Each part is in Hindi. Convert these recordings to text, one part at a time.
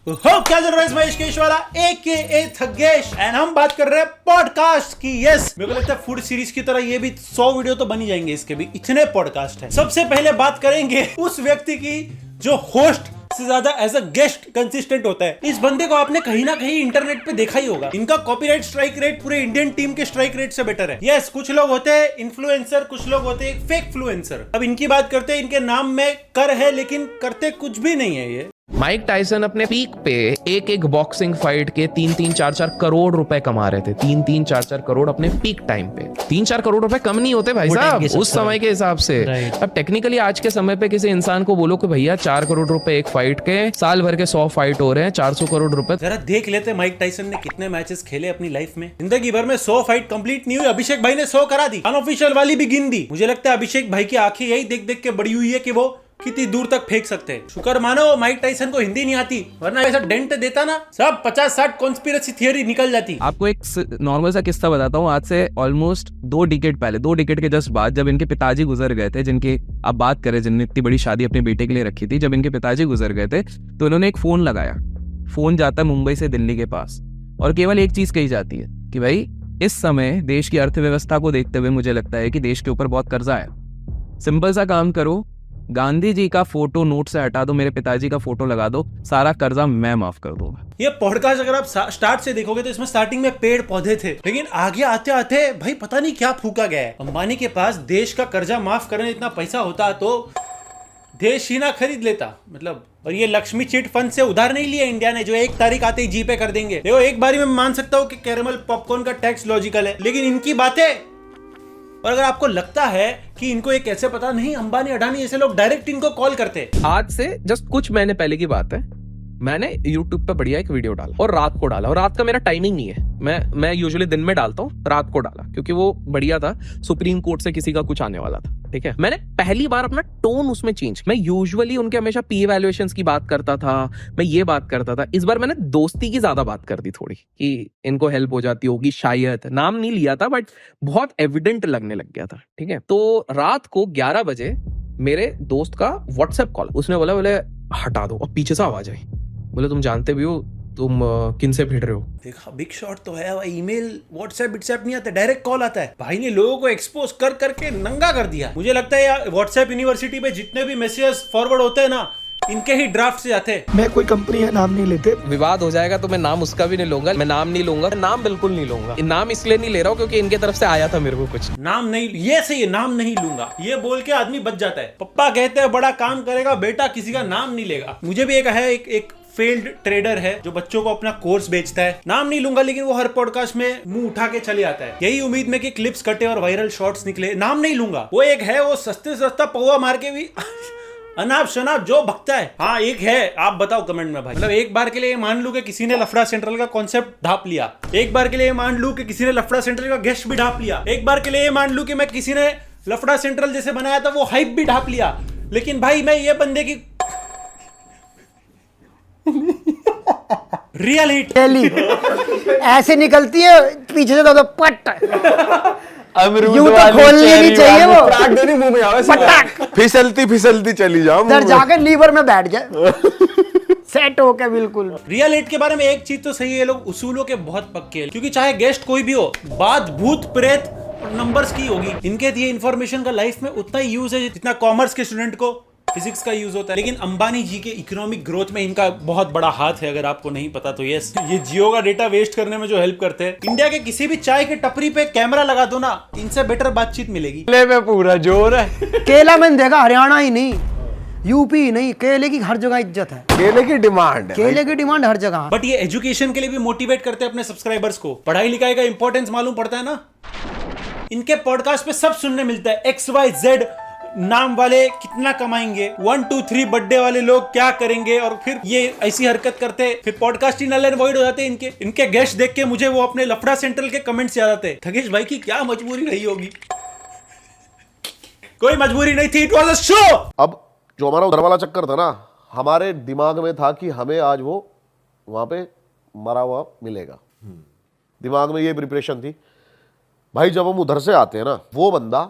हो क्या चल रहा है, महेश केशवाला AKA थगेश एंड हम बात कर रहे हैं पॉडकास्ट की। यस, मेरे को लगता है फूड सीरीज की तरह ये भी 100 वीडियो तो बन ही जाएंगे, इसके भी इतने पॉडकास्ट हैं। सबसे पहले बात करेंगे उस व्यक्ति की जो होस्ट से ज्यादा एज अ गेस्ट कंसिस्टेंट होता है। इस बंदे को आपने कहीं ना कहीं इंटरनेट पे देखा ही होगा। इनका कॉपीराइट स्ट्राइक रेट पूरे इंडियन टीम के स्ट्राइक रेट से बेटर है। यस, कुछ लोग होते हैं इन्फ्लुएंसर, कुछ लोग होते हैं फेक फ्लुएंसर। अब इनकी बात करते हैं, इनके नाम में कर है लेकिन करते कुछ भी नहीं है। ये माइक टायसन अपने पीक पे एक बॉक्सिंग फाइट के 3-4 करोड़ रुपए कमा रहे थे। 3-4 करोड़ अपने पीक टाइम पे। 3-4 करोड़ रुपए कम नहीं होते भाई साहब उस समय के हिसाब से। अब टेक्निकली आज के समय पे किसी इंसान को बोलो कि भैया 4 करोड़ रुपए एक फाइट के, साल भर के 100 फाइट हो रहे हैं, 400 करोड़ रुपए। जरा देख लेते माइक टायसन ने कितने मैचेस खेले अपनी लाइफ में। जिंदगी भर में 100 फाइट कंप्लीट नहीं हुई, अभिषेक भाई ने 100 करा दी, अनऑफिशियल वाली भी गिन दी। मुझे लगता है अभिषेक भाई की आंखें यही देख देख के बड़ी हुई है कि वो कितनी दूर तक फेंक सकते हैं। शुक्र मानो माइक टायसन को हिंदी नहीं आती, वरना ऐसा डेंट देता ना सब 50-60 कॉन्स्पिरेसी थियरी निकल जाती। आपको एक नॉर्मल सा किस्सा बताता हूँ। आज से ऑलमोस्ट 2 डिकेड पहले, 2 डिकेड के जस्ट बाद, जब इनके पिताजी गुजर गए थे, जिनकी आप बात करें, जिनने इतनी बड़ी शादी अपने बेटे के लिए रखी थी, जब इनके पिताजी गुजर गए थे तो इन्होंने एक फोन लगाया। फोन जाता है मुंबई से दिल्ली के पास और केवल एक चीज कही जाती है कि भाई इस समय देश की अर्थव्यवस्था को देखते हुए मुझे लगता है कि देश के ऊपर बहुत कर्जा है। सिंपल सा काम करो, गांधी जी का फोटो नोट से हटा दो, मेरे पिताजी का फोटो लगा दो, सारा कर्जा मैं माफ कर दूंगा। ये पॉडकास्ट अगर आप स्टार्ट से देखोगे तो इसमें स्टार्टिंग में पेड़ पौधे थे, लेकिन आगे आते आते भाई पता नहीं क्या फूका गया है। अंबानी के पास देश का कर्जा माफ करने इतना पैसा होता तो देश ही ना खरीद लेता, मतलब। और ये लक्ष्मी चिट फंड से उधार नहीं लिया इंडिया ने, जो 1 तारीख आते ही जीपे कर देंगे। देखो, एक बारी में मान सकता हूँ कि कैरेमल पॉपकॉर्न का टैक्स लॉजिकल है, लेकिन इनकी बातें। और अगर आपको लगता है कि इनको ये कैसे पता नहीं, अंबानी अडानी ऐसे लोग डायरेक्ट इनको कॉल करते। आज से जस्ट कुछ महीने पहले की बात है, मैंने YouTube पे बढ़िया एक वीडियो डाला और रात को डाला। और रात का मेरा टाइमिंग नहीं है, मैं यूजुअली दिन में डालता हूँ, रात को डाला क्योंकि वो बढ़िया था। सुप्रीम कोर्ट से किसी का कुछ आने वाला था, ठीक है। मैंने पहली बार अपना टोन उसमें चेंज। मैं यूजुअली उनके हमेशा पी इवैल्यूएशंस की बात करता था, मैं ये बात करता था। इस बार मैंने दोस्ती की ज्यादा बात कर दी थोड़ी, कि इनको हेल्प हो जाती होगी शायद। नाम नहीं लिया था बट बहुत एविडेंट लगने लग गया था, ठीक है। तो रात को 11 बजे मेरे दोस्त का व्हाट्सएप कॉल, उसने बोले हटा दो, और पीछे से आवाज आई, बोले तुम जानते भी हो तुम किन से भिड़ रहे हो। देखा, बिग शॉट तो है। ईमेल व्हाट्सएप नहीं आता, डायरेक्ट कॉल आता है। भाई ने लोगों को एक्सपोज कर करके नंगा कर दिया। मुझे लगता है यार व्हाट्सएप यूनिवर्सिटी पे जितने भी मैसेज फॉरवर्ड होते हैं ना, इनके ही ड्राफ्ट से आते हैं। मैं कोई कंपनी है नाम नहीं लेते, विवाद हो जाएगा तो मैं नाम उसका भी नहीं लूंगा। मैं नाम नहीं लूंगा, नाम बिल्कुल नहीं लूंगा। नाम इसलिए नहीं ले रहा हूँ क्योंकि इनके तरफ से आया था मेरे को कुछ। नाम नहीं, ये सही है, नाम नहीं लूंगा, ये बोल के आदमी बच जाता है। पप्पा कहते हैं बड़ा काम करेगा, बेटा किसी का नाम नहीं लेगा। मुझे भी एक फेल्ड ट्रेडर है जो बच्चों को अपना कोर्स बेचता है, नाम नहीं लूंगा, लेकिन वो हर पॉडकास्ट में मुंह उठा के चले आता है, यही उम्मीद में कि क्लिप्स कटे और वायरल शॉट्स निकले। नाम नहीं लूंगा। वो एक है, वो सस्ता पौवा मार के भी अनाप शनाप जो भगता है। हाँ, एक है, आप बताओ कमेंट में भाई। मतलब एक बार के लिए मान लू कि किसी ने लफड़ा सेंट्रल का कॉन्सेप्ट ढाप लिया, एक बार के लिए मान लू कि किसी ने लफड़ा सेंट्रल का गेस्ट भी ढाप लिया, एक बार के लिए मान लू कि मैं किसी ने लफड़ा सेंट्रल जैसे बनाया था वो हाइप भी ढाप लिया, लेकिन भाई मैं ये बंदे की रियल हिट ऐसे निकलती है पीछे से तो पट अमरूद वाली खोलनी नहीं चाहिए, वो पटाख देनी मुंह में आवे, फिसलती चली जाओ, इधर जाकर लीवर में बैठ जाए सेट हो के। बिल्कुल रियल हिट के बारे में एक चीज तो सही है, लोग उसूलों के बहुत पक्के हैं, क्योंकि चाहे गेस्ट कोई भी हो, बात भूत प्रेत और नंबर्स की होगी। इनके दिए इन्फॉर्मेशन का लाइफ में उतना ही यूज है जितना कॉमर्स के स्टूडेंट को फिजिक्स का यूज होता है। लेकिन अंबानी जी के इकोनॉमिक ग्रोथ में इनका बहुत बड़ा हाथ है, अगर आपको नहीं पता तो। यस, ये जियो का डेटा वेस्ट करने में जो हेल्प करते हैं। इंडिया के किसी भी चाय के टपरी पे कैमरा लगा दो ना, इनसे बेटर बातचीत मिलेगी। केले पे पूरा जोर है। केला मैंने देखा, हरियाणा ही नहीं, यूपी ही नहीं, केले की हर जगह इज्जत है, केले की डिमांड है, केले की डिमांड हर जगह। बट ये एजुकेशन के लिए भी मोटिवेट करते हैं अपने सब्सक्राइबर्स को। पढ़ाई लिखाई का इंपॉर्टेंस मालूम पड़ता है ना। इनके पॉडकास्ट पे सब सुनने मिलता है। XYZ नाम वाले कितना कमाएंगे, 1 2 3 बर्थडे वाले लोग क्या करेंगे, और फिर ये ऐसी हरकत करते, फिर पॉडकास्ट ही नल एंड वॉइड हो जाते हैं इनके गेस्ट देख के मुझे वो अपने लफड़ा सेंट्रल के कमेंट्स याद आते हैं। थगेश भाई की क्या मजबूरी रही होगी? कोई मजबूरी नहीं थी, इट वाज अ शो। अब जो हमारा उधर वाला चक्कर था ना, हमारे दिमाग में था कि हमें आज वो वहां पे मरा हुआ मिलेगा। दिमाग में ये प्रिपरेशन थी भाई। जब हम उधर से आते हैं ना, वो बंदा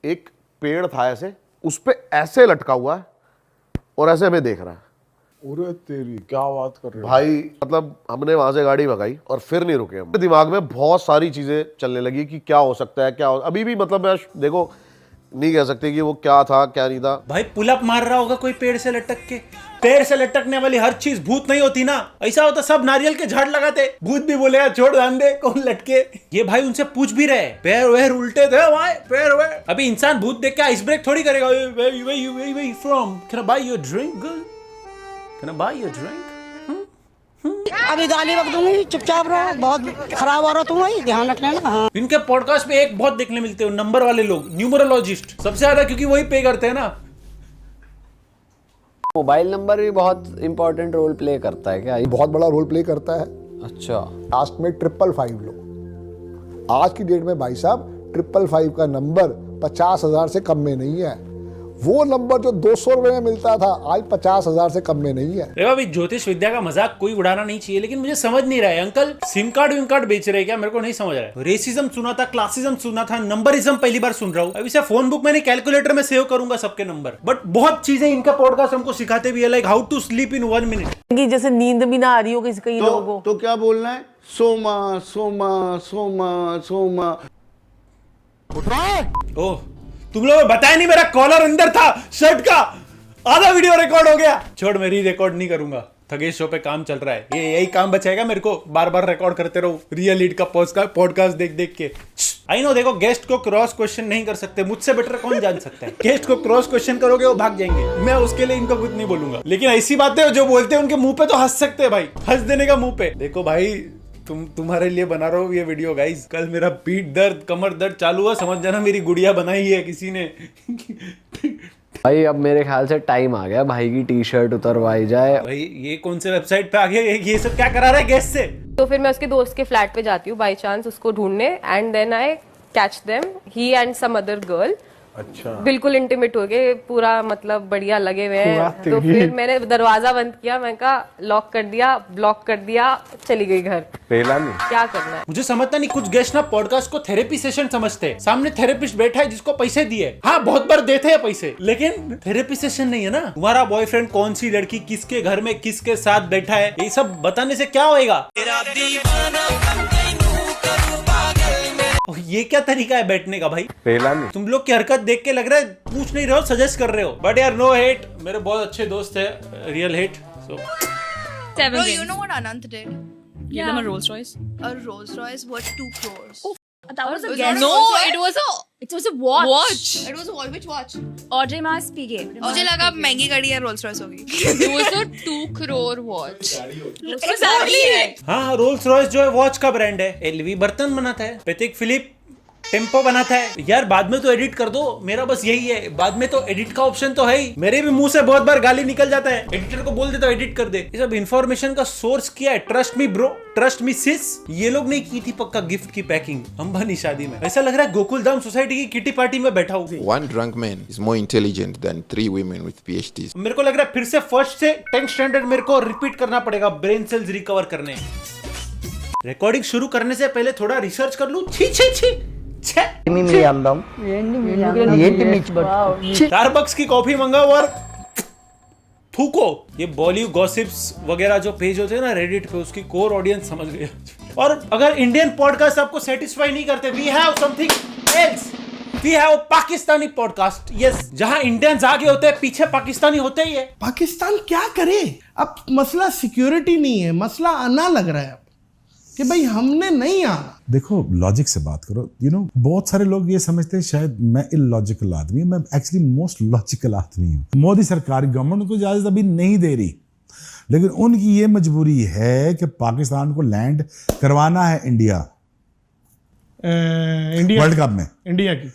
एक पेड़ था ऐसे, उस पे ऐसे लटका हुआ है और ऐसे हमें देख रहा है। अरे तेरी क्या बात कर रहे हो भाई मतलब हमने वहां से गाड़ी भगाई और फिर नहीं रुके हम। दिमाग में बहुत सारी चीजें चलने लगी कि क्या हो सकता है, क्या हो, अभी भी मतलब मैं देखो नहीं कह सकते कि वो क्या था क्या नहीं था। भाई पुल अप मार रहा होगा कोई पेड़ से लटक के। पेड़ से लटकने वाली हर चीज भूत नहीं होती ना। ऐसा होता सब नारियल के झाड़ लगाते, भूत भी बोलेगा छोड़ ध्यान दे कौन लटके। ये भाई उनसे पूछ भी रहे पैर वैर उल्टे थे भाई पैर वैर। अभी इंसान भूत देख के आइस ब्रेक थोड़ी करेगा। Where you from? Can I buy you a drink, girl? Can I buy you a drink? अभी गाली वक्त दूंगी, चुपचाप रहो, बहुत खराब हो रहा तुम, ध्यान रखना ना। हाँ। इनके पॉडकास्ट पे एक बहुत देखने मिलते हैं नंबर वाले लोग, न्यूमरोलॉजिस्ट सबसे ज्यादा, क्योंकि वही पे करते हैं ना। मोबाइल नंबर भी बहुत इंपॉर्टेंट रोल प्ले करता है क्या? बहुत बड़ा रोल प्ले करता है। अच्छा, लास्ट में 555 लो। आज की डेट में भाई साहब 555 का नंबर 50,000 से कम में नहीं है। वो नंबर जो 200 रुपए में मिलता था आज 50,000 से कम में नहीं है। देखो अभी ज्योतिष विद्या का मजाक कोई उड़ाना नहीं चाहिए, लेकिन मुझे समझ नहीं रहा है uncle SIM card Vim card बेच रहे हैं क्या? मेरे को नहीं समझ रहा है। रेसिज्म सुना था, क्लासिज्म सुना था, नंबरिज्म पहली बार सुन रहा हूँ। अभी से फोन बुक मैंने कैलकुलेटर में सेव करूंगा सबके नंबर। बट बहुत चीजें इनका पॉडकास्ट हमको सिखाते भी है, like how to sleep in 1 minute. जैसे नींद भी ना आ रही हो किसी कई लोगों तो क्या बोलना है? सोमा सोमा सोमा सोमा। उठ रहा है? ओह तुम लोगों को बताया नहीं, मेरा कॉलर अंदर था शर्ट का, आधा वीडियो रिकॉर्ड हो गया। छोड़, मैं री रिकॉर्ड नहीं करूंगा, थगेश शो पे काम चल रहा है। ये यही काम बचाएगा मेरे को, बार बार रिकॉर्ड करते रहो रियल लीड का पॉडकास्ट देख देख के। आई नो, देखो गेस्ट को क्रॉस क्वेश्चन नहीं कर सकते, मुझसे बेटर कौन जान सकता है। गेस्ट को क्रॉस क्वेश्चन करोगे वो भाग जाएंगे, मैं उसके लिए इनको कुछ नहीं बोलूंगा। लेकिन ऐसी बातें जो बोलते हैं उनके मुंह पे तो हंस सकते हैं भाई, हंस देने का मुंह पे। देखो भाई तुम्हारे लिए बना रहा हूँ ये वीडियो गाइस। कल मेरा पीठ दर्द कमर दर्द चालू हुआ, समझ जाना मेरी गुड़िया बनाई है किसी ने। भाई अब मेरे ख्याल से टाइम आ गया भाई की टी शर्ट उतरवाई जाए। भाई ये कौन से वेबसाइट पे आ गया, ये सब क्या करा रहा है गेस्ट से? तो फिर मैं उसके दोस्त के फ्लैट पे जाती हूँ बाय चांस उसको ढूंढने, and then I catch them, he and some other girl. अच्छा, बिल्कुल इंटीमेट हो गए, पूरा मतलब बढ़िया लगे हुए हैं। तो फिर मैंने दरवाजा बंद किया, मैंने कहा लॉक कर दिया, ब्लॉक कर दिया, चली गई घर। पहला नहीं क्या करना है मुझे समझता नहीं, कुछ गेस्ट ना पॉडकास्ट को थेरेपी सेशन समझते हैं। सामने थेरेपिस्ट बैठा है जिसको पैसे दिए, हाँ बहुत बार देते हैं पैसे, लेकिन थेरेपी सेशन नहीं है ना। तुम्हारा बॉयफ्रेंड कौन सी लड़की किसके घर में किसके साथ बैठा है, ये सब बताने से क्या होएगा? ये क्या तरीका है बैठने का भाई? पहला नहीं। तुम लोग की हरकत देख के लग रहा है पूछ नहीं रहे हो, सजेस्ट कर रहे हो। बट यार नो हेट, मेरे बहुत अच्छे दोस्त है, real hate. So Bro, you know what Anant did? Give them a Rolls Royce. A Rolls Royce worth 2 crores. That was a It guess. was not a Rolls Royce. It was a watch. It was a watch. Which watch? Audrey Mas PK. मुझे लगा महंगी गाड़ी है Rolls Royce होगी। It was a 2 crore watch. Exactly. हाँ, रोल्स रॉयस जो है वॉच का ब्रांड है, एलवी बर्तन बनाता है, पैथिक फिलिप टेम्पो बनाता है। यार बाद में तो एडिट कर दो, मेरा बस यही है, बाद में तो एडिट का ऑप्शन तो है ही। मेरे भी मुंह से बहुत बार गाली निकल जाता है, एडिटर को बोल देता हूँ एडिट कर दे। ये सब इन्फॉर्मेशन का सोर्स किया है, trust me bro, trust me sis. ये लोग नहीं की थी पक्का गिफ्ट की पैकिंग अंबानी शादी में। ऐसा लग रहा है गोकुलधाम सोसाइटी की किटी पार्टी में बैठा हूँ। One drunk man is more intelligent than 3 women with PhDs. मेरे को लग रहा है फिर से फर्स्ट से 10th स्टैंडर्ड मेरे को रिपीट करना पड़ेगा ब्रेन सेल्स रिकवर करने। रिकॉर्डिंग शुरू करने से पहले थोड़ा रिसर्च कर लूं। छी छी छी स्टारबक्स की कॉफी मंगाओ और थूको। ये बॉलीवुड गॉसिप्स वगैरह जो पेज होते हैं ना रेडिट पे, उसकी कोर ऑडियंस समझ गए। और अगर इंडियन पॉडकास्ट आपको सेटिस्फाई नहीं करते, we have something else. We have Pakistani podcast, yes, जहां इंडियंस आगे होते हैं, पीछे पाकिस्तानी होते ही है। पाकिस्तान क्या करे? अब मसला सिक्योरिटी नहीं है, मसला आना लग रहा है कि भाई हमने नहीं आना। देखो लॉजिक से बात करो, बहुत सारे लोग ये समझते हैं शायद मैं इलॉजिकल आदमी हूं। मैं एक्चुअली मोस्ट लॉजिकल आदमी हूं। मोदी सरकार गवर्नमेंट को इजाजत अभी नहीं दे रही, लेकिन उनकी ये मजबूरी है कि पाकिस्तान को लैंड करवाना है इंडिया वर्ल्ड कप में। इंडिया की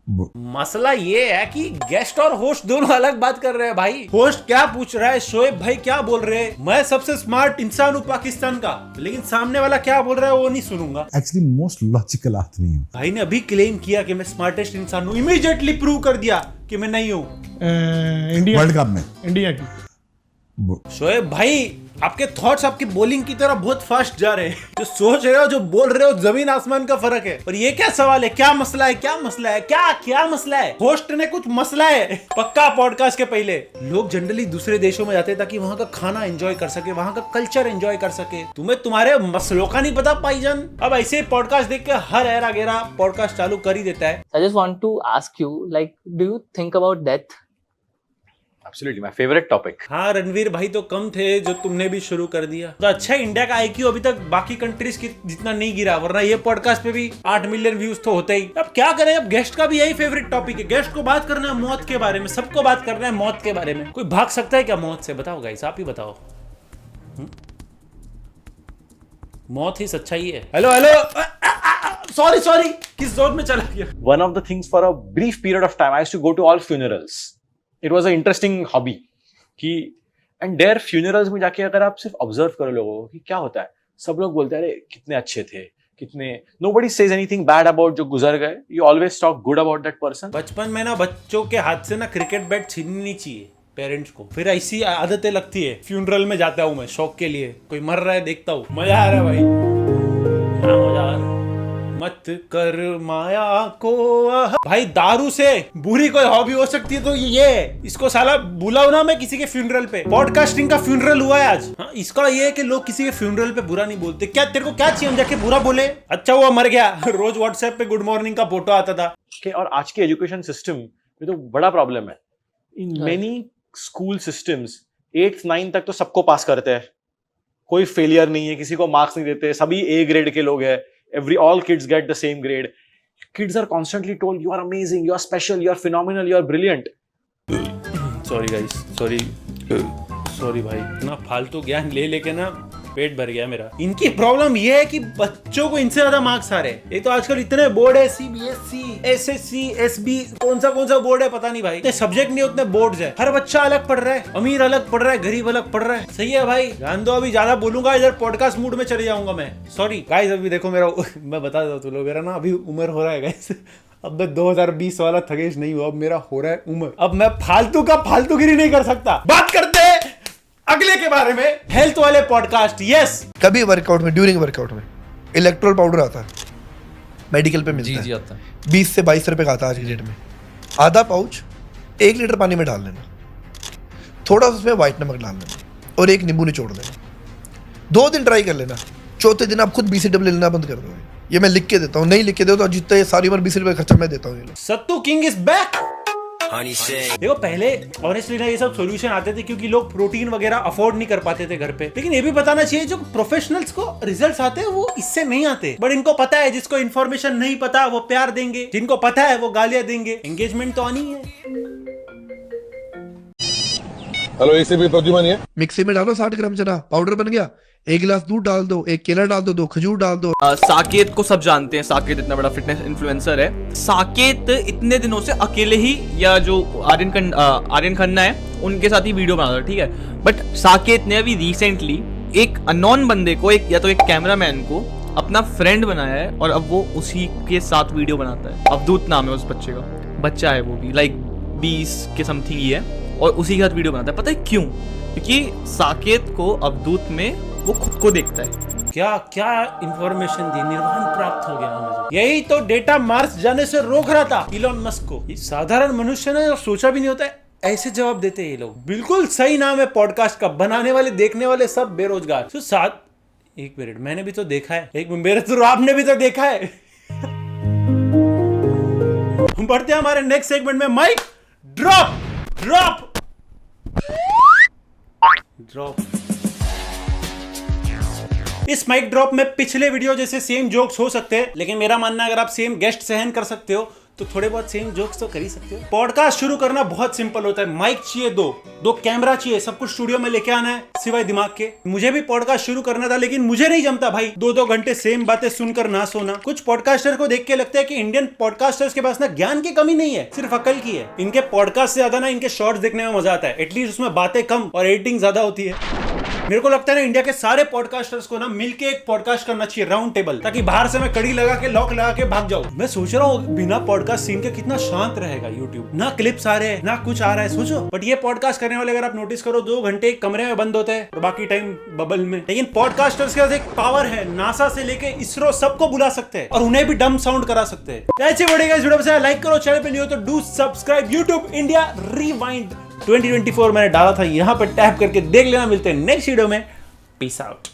मसला ये है कि गेस्ट और होस्ट दोनों अलग बात कर रहे हैं भाई। होस्ट क्या पूछ रहा है, शोएब भाई क्या बोल रहे हैं, मैं सबसे स्मार्ट इंसान हूँ पाकिस्तान का, लेकिन सामने वाला क्या बोल रहा है वो नहीं सुनूंगा। एक्चुअली मोस्ट लॉजिकल आदमी हूँ। भाई ने अभी क्लेम किया कि मैं स्मार्टेस्ट इंसान हूँ, इमीडिएटली प्रूव कर दिया कि मैं नहीं हूँ। इंडिया वर्ल्ड कप में इंडिया की। शोएब भाई आपके थॉट्स आपकी बोलिंग की तरह बहुत फास्ट जा रहे हैं। जो सोच रहे हो, जो बोल रहे हो, जमीन आसमान का फर्क है। और ये क्या सवाल है, क्या मसला है, क्या मसला है, क्या मसला है? होस्ट ने कुछ मसला है पक्का। पॉडकास्ट के पहले लोग जनरली दूसरे देशों में जाते हैं ताकि वहां का खाना एंजॉय कर सके, वहां का कल्चर एंजॉय कर सके। तुम्हें तुम्हारे मसलों का नहीं पता भाईजान। अब ऐसे पॉडकास्ट देख के हर एरा गेरा पॉडकास्ट चालू कर ही देता है। I just want to ask you, like, do you think about death? Absolutely, my favorite topic. हाँ रणवीर भाई तो कम थे जो तुमने भी शुरू कर दिया। तो अच्छा इंडिया का IQ अभी तक बाकी कंट्रीज की जितना नहीं गिरा, वरना ये पॉडकास्ट पे भी 8 मिलियन व्यूज तो होते ही। अब क्या करें, अब गेस्ट का भी यही फेवरेट टॉपिक है। गेस्ट को बात करना है मौत के बारे में, सबको बात करना है मौत के बारे में। कोई भाग सकता है क्या मौत से? बताओ गाइस, आप ही बताओ। मौत ही सच्चाई है। हेलो सॉरी किस जोन में चला गया? One of the things, for a brief period of time, I used to go to all funerals. It was an interesting hobby. कि and there funerals में जाके अगर आप सिर्फ ऑब्जर्व करो लोगों को कि क्या होता है, सब लोग बोलते हैं अरे कितने अच्छे थे, कितने, nobody says anything bad about जो गुजर गए. You always talk good about that person. बचपन में ना बच्चों के हाथ से ना क्रिकेट बैट छीननी नहीं चाहिए पेरेंट्स को। फिर ऐसी आदतें लगती है। फ्यूनरल में जाता हूँ मैं शौक के लिए, कोई मर रहा है देखता हूँ, मजा आ रहा है भाई, क्या मजा आ रहा है। मत कर माया को भाई, दारू से बुरी कोई हॉबी हो सकती है तो ये है। इसको साला बुलाओ ना मैं किसी के फ्यूनरल पे। पॉडकास्टिंग का फ्यूनरल हुआ है आज। हाँ, इसका ये है कि लोग किसी के फ्यूनरल पे बुरा नहीं बोलते। क्या तेरे को क्या चाहिए हम जाके बुरा बोले? अच्छा हुआ मर गया, रोज व्हाट्सएप पे गुड मॉर्निंग का फोटो आता था। और आज के एजुकेशन सिस्टम में तो बड़ा प्रॉब्लम है। In many school systems 8th 9th तक तो सबको पास करते हैं, कोई फेलियर नहीं है, किसी को मार्क्स नहीं देते, सभी A ग्रेड के लोग हैं। All kids get the same grade. Kids are constantly told you are amazing, you are special, you are phenomenal, you are brilliant. Sorry guys, sorry भाई, इतना फालतू ज्ञान ले लेके ना पेट भर गया मेरा। इनकी प्रॉब्लम ये है कि बच्चों को इनसे ज्यादा मार्क्स आ रहे हैं। ये तो आजकल इतने बोर्ड है, CBSE, SSC, SB, कौन सा बोर्ड है पता नहीं भाई। इतने सब्जेक्ट नहीं, उतने बोर्ड है। हर बच्चा अलग पढ़ रहा है, अमीर अलग पढ़ रहा है, गरीब अलग पढ़ रहा है। सही है भाई, ध्यान दो। अभी ज्यादा बोलूंगा इधर पॉडकास्ट मूड में चले जाऊंगा मैं। सॉरी गाइस, अभी देखो मेरा मैं बता देता हूँ, मेरा ना अभी उम्र हो रहा है गाइस। अब मैं 2020 वाला थगेश नहीं हुआ, अब मेरा हो रहा है उम्र। अब मैं फालतूगिरी नहीं कर सकता। बात करते हैं अगले के बारे में, हेल्थ वाले पॉडकास्ट। यस, कभी वर्कआउट में, ड्यूरिंग वर्कआउट में इलेक्ट्रोल पाउडर आता है, मेडिकल पे मिलता है। आता है 20 से 22 रुपए का आता है आज की डेट में। आधा पाउच 1 लीटर पानी में डाल लेना, थोड़ा सा उसमें व्हाइट नमक डाल लेना और 1 नींबू निचोड़ देना। 2 दिन ट्राई कर लेना, चौथे दिन आप खुद BCW लेना बंद कर दोगे। ये मैं लिख के देता हूँ, नहीं लिख के दो तो जितना ये सारी उम्र 20 रुपए खर्चा मैं देता हूँ। सत्तू किंग इज बैक। देखो पहले ऑनेस्टली ना ये सब सॉल्यूशन आते थे क्योंकि लोग प्रोटीन वगैरह अफोर्ड नहीं कर पाते थे घर पे। लेकिन ये भी बताना चाहिए, जो प्रोफेशनल्स को रिजल्ट्स आते हैं वो इससे नहीं आते। बट इनको पता है, जिसको इन्फॉर्मेशन नहीं पता वो प्यार देंगे, जिनको पता है वो गालियां देंगे। एंगेजमेंट तो आनी है। हेलो, इससे भी प्रद्युमन है। मिक्सी में डालो 60 ग्राम चना, पाउडर बन गया। 1 गिलास दूध डाल दो, 1 केला डाल दो, 2 खजूर डाल दो। साकेत को सब जानते हैं, साकेत इतना बड़ा फिटनेस इन्फ्लुएंसर है। साकेत इतने दिनों से अकेले ही, या जो आर्यन खन्ना है उनके साथ ही वीडियो बनाता था, ठीक है। बट साकेत ने अभी रिसेंटली एक अननोन बंदे को, या तो एक कैमरामैन को अपना फ्रेंड बनाया है और अब वो उसी के साथ वीडियो बनाता है। अवधूत नाम है उस बच्चे का, बच्चा है वो भी, लाइक 20 के समथिंग ही है, और उसी के साथ वीडियो बनाता है। पता है क्यों? क्योंकि साकेत को अवधूत में वो खुद को देखता है। क्या इंफॉर्मेशन दी, निर्वाण प्राप्त हो गया हमें। यही तो डेटा मार्स जाने से रोक रहा था इलॉन मस्क को। ये साधारण मनुष्य ने जो सोचा भी नहीं होता है, ऐसे जवाब देते हैं ये लोग। बिल्कुल सही नाम है पॉडकास्ट का, बनाने वाले देखने वाले सब बेरोजगार। तो साथ, एक मिनट, मैंने भी तो देखा है, एक मेरे तो आपने भी तो देखा है। हम बढ़ते हैं हमारे नेक्स्ट सेगमेंट में। Mic drop. इस माइक ड्रॉप में पिछले वीडियो जैसे सेम जोक्स हो सकते हैं, लेकिन मेरा मानना है अगर आप सेम गेस्ट सहन कर सकते हो तो थोड़े बहुत सेम जोक्स तो कर ही सकते हो। पॉडकास्ट शुरू करना बहुत सिंपल होता है। माइक चाहिए, दो कैमरा चाहिए, सब कुछ स्टूडियो में लेके आना है सिवाय दिमाग के। मुझे भी पॉडकास्ट शुरू करना था, लेकिन मुझे नहीं जमता भाई 2-2 घंटे सेम बातें सुनकर ना सोना। कुछ पॉडकास्टर को देख के लगता है कि इंडियन पॉडकास्टर्स के पास ना ज्ञान की कमी नहीं है, सिर्फ अकल की है। इनके पॉडकास्ट से ज्यादा ना इनके शॉर्ट्स देखने में मजा आता है। एटलीस्ट उसमें बातें कम और एडिटिंग ज्यादा होती है। मेरे को लगता है ना इंडिया के सारे पॉडकास्टर्स को ना मिलके एक पॉडकास्ट करना चाहिए, राउंड टेबल, ताकि बाहर से मैं कड़ी लगा के लॉक लगा के भाग जाऊं। मैं सोच रहा हूँ बिना पॉडकास्ट सीन के कितना शांत रहेगा यूट्यूब, ना क्लिप्स आ रहे हैं ना कुछ आ रहा है, सोचो। बट ये पॉडकास्ट करने वाले अगर आप नोटिस करो 2 घंटे एक कमरे में बंद होते हैं और बाकी टाइम बबल में। लेकिन पॉडकास्टर्स के पास एक पावर है, नासा से लेके इसरो सबको बुला सकते हैं और उन्हें भी डम साउंड करा सकते हैं। ऐसे बढ़ेगा इस वीडियो में, लाइक करो, चैनल पे नहीं हो तो do subscribe. YouTube India rewind 2024 मैंने डाला था, यहाँ पर टैप करके देख लेना। मिलते हैं नेक्स्ट वीडियो में, पीस आउट।